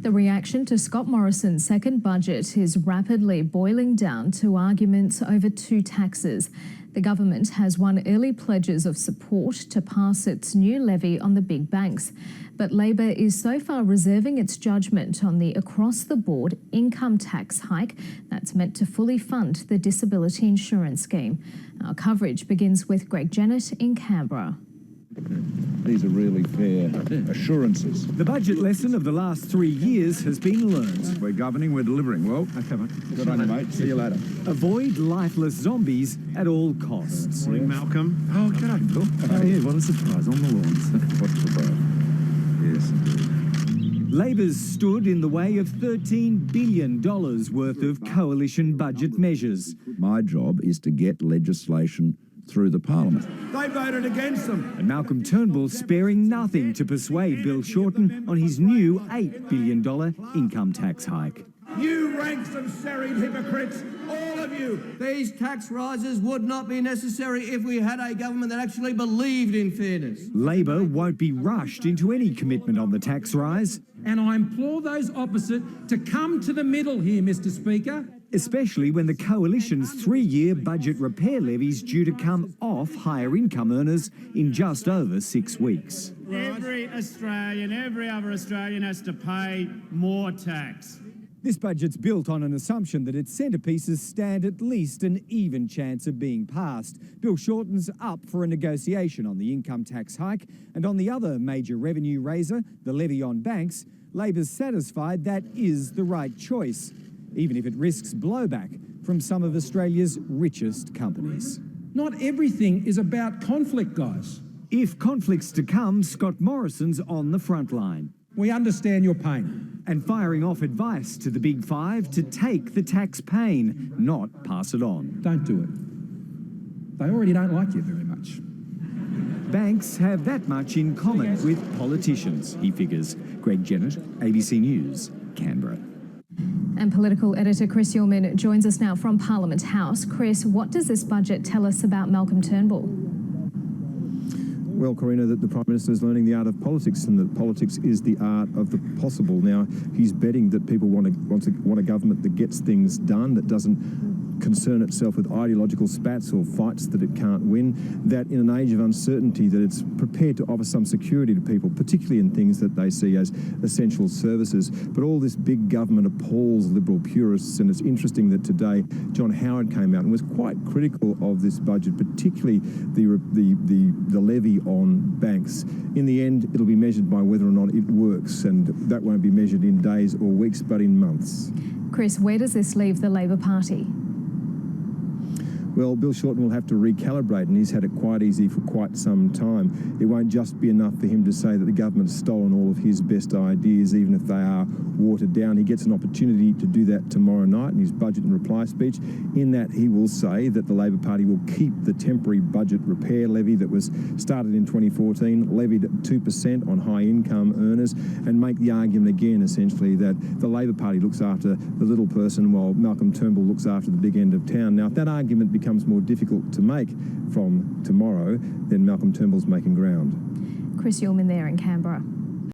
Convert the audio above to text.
The reaction to Scott Morrison's second budget is rapidly boiling down to arguments over two taxes. The government has won early pledges of support to pass its new levy on the big banks. But Labor is so far reserving its judgment on the across-the-board income tax hike that's meant to fully fund the disability insurance scheme. Our coverage begins with Greg Jennett in Canberra. These are really fair assurances. The budget lesson of the last 3 years has been learned. We're governing, we're delivering. Well, okay, mate. Good on you, mate. See you later. Avoid lifeless zombies at all costs. Morning, Malcolm. Oh, g'day, Bill. Oh, yeah, what a surprise on the lawns. What's the surprise? Yes, indeed. Labor's stood in the way of $13 billion worth of coalition budget measures. My job is to get legislation through the parliament. They voted against them. And Malcolm Turnbull sparing nothing to persuade Bill Shorten on his new $8 billion income tax hike. You ranks of serried hypocrites, all of you. These tax rises would not be necessary if we had a government that actually believed in fairness. Labor won't be rushed into any commitment on the tax rise. And I implore those opposite to come to the middle here, Mr. Speaker. Especially when the Coalition's 3-year budget repair levy's due to come off higher income earners in just over 6 weeks. Every other Australian has to pay more tax. This budget's built on an assumption that its centrepieces stand at least an even chance of being passed. Bill Shorten's up for a negotiation on the income tax hike, and on the other major revenue raiser, the levy on banks, Labor's satisfied that is the right choice, even if it risks blowback from some of Australia's richest companies. Not everything is about conflict, guys. If conflict's to come, Scott Morrison's on the front line. We understand your pain. And firing off advice to the Big Five to take the tax pain, not pass it on. Don't do it. They already don't like you very much. Banks have that much in common with politicians, he figures. Greg Jennett, ABC News, Canberra. And political editor Chris Uhlmann joins us now from Parliament House. Chris, what does this budget tell us about Malcolm Turnbull? Well, Corina, that the Prime Minister is learning the art of politics, and that politics is the art of the possible. Now, he's betting that people want a government that gets things done, that doesn't concern itself with ideological spats or fights that it can't win, that in an age of uncertainty that it's prepared to offer some security to people, particularly in things that they see as essential services. But all this big government appalls Liberal purists, and it's interesting that today John Howard came out and was quite critical of this budget, particularly the levy on banks. In the end, it'll be measured by whether or not it works, and that won't be measured in days or weeks, but in months. Chris, where does this leave the Labor Party? Well, Bill Shorten will have to recalibrate, and he's had it quite easy for quite some time. It won't just be enough for him to say that the government's stolen all of his best ideas, even if they are watered down. He gets an opportunity to do that tomorrow night in his budget and reply speech. In that, he will say that the Labor Party will keep the temporary budget repair levy that was started in 2014, levied at 2% on high-income earners, and make the argument again, essentially, that the Labor Party looks after the little person while Malcolm Turnbull looks after the big end of town. Now, if that argument becomes more difficult to make from tomorrow, then Malcolm Turnbull's making ground. Chris Uhlmann there in Canberra.